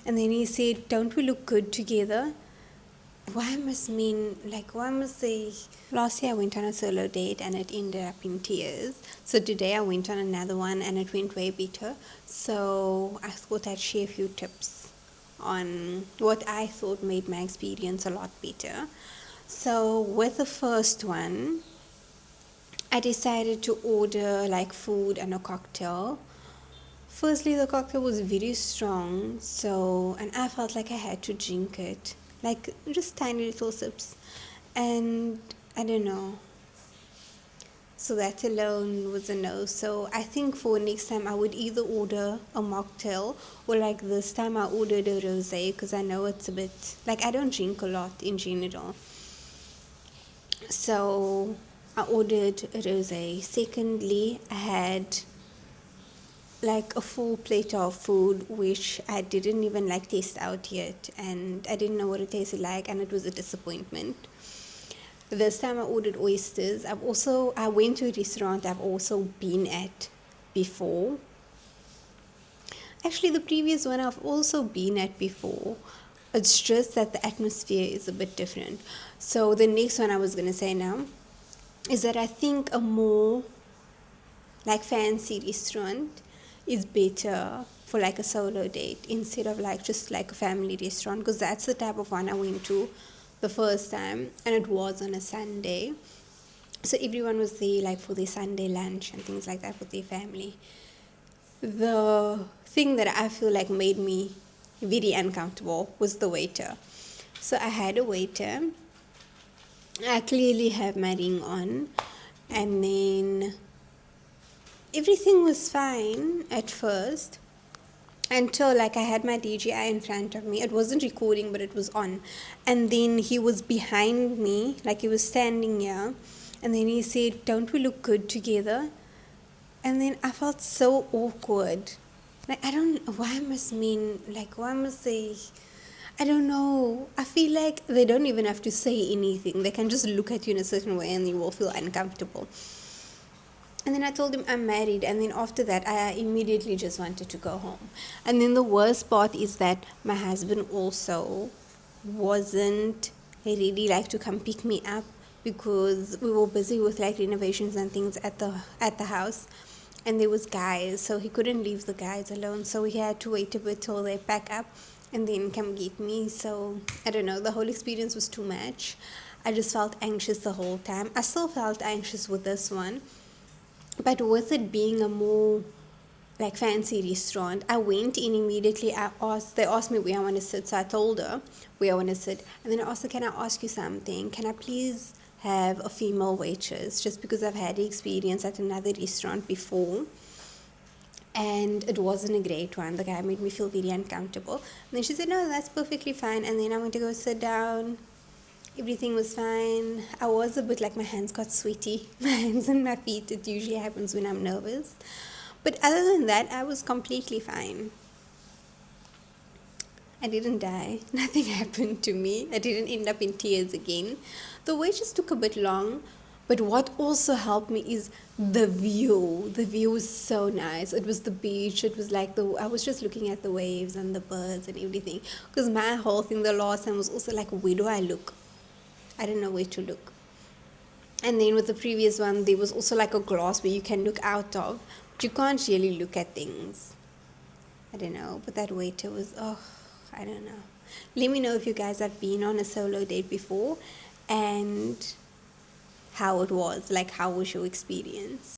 And then he said, don't we look good together? Why must they? Last year I went on a solo date and it ended up in tears. So today I went on another one and it went way better. So I thought I'd share a few tips on what I thought made my experience a lot better. So with the first one, I decided to order like food and a cocktail. Firstly, the cocktail was very strong, and I felt like I had to drink it, like just tiny little sips, and I don't know. So that alone was a no. So I think for next time I would either order a mocktail or like this time I ordered a rosé because I know it's a bit like I don't drink a lot in general. So I ordered a rosé. Secondly, I had like a full plate of food which I didn't even like taste out yet, and I didn't know what it tasted like, and it was a disappointment. This time I ordered oysters. I went to a restaurant I've also been at before. Actually, the previous one I've also been at before. It's just that the atmosphere is a bit different. So the next one I was gonna say now is that I think a more like fancy restaurant is better for like a solo date instead of like just like a family restaurant, because that's the type of one I went to the first time and it was on a Sunday. So everyone was there like for their Sunday lunch and things like that with their family. The thing that I feel like made me very uncomfortable was the waiter. So I had a waiter. I clearly have my ring on, and then everything was fine at first until like I had my DJI in front of me. It wasn't recording, but it was on. And then he was behind me, like he was standing here. And then he said, don't we look good together? And then I felt so awkward. Like, why must they, I don't know. I feel like they don't even have to say anything. They can just look at you in a certain way and you will feel uncomfortable. And then I told him I'm married, and then after that I immediately just wanted to go home. And then the worst part is that my husband also wasn't ready like to come pick me up because we were busy with like renovations and things at the house, and there was guys, so he couldn't leave the guys alone, so he had to wait a bit till they pack up and then come get me. So I don't know, the whole experience was too much. I just felt anxious the whole time. I still felt anxious with this one, but with it being a more like fancy restaurant, I went in immediately. They asked me where I want to sit, so I told her where I want to sit, and then I asked her, can I ask you something? Can I please have a female waitress? Just because I've had the experience at another restaurant before, and it wasn't a great one. The guy made me feel very uncomfortable. And then she said, no, that's perfectly fine. And then I went to go sit down. Everything was fine. I was a bit like my hands got sweaty. My hands and my feet. It usually happens when I'm nervous. But other than that, I was completely fine. I didn't die. Nothing happened to me. I didn't end up in tears again. The wait just took a bit long. But what also helped me is the view. The view was so nice. It was the beach. It was like I was just looking at the waves and the birds and everything. Because my whole thing the last time was also like, where do I look? I didn't know where to look. And then with the previous one, there was also like a glass where you can look out of, but you can't really look at things. I don't know, but that waiter was, I don't know. Let me know if you guys have been on a solo date before and how it was, like how was your experience.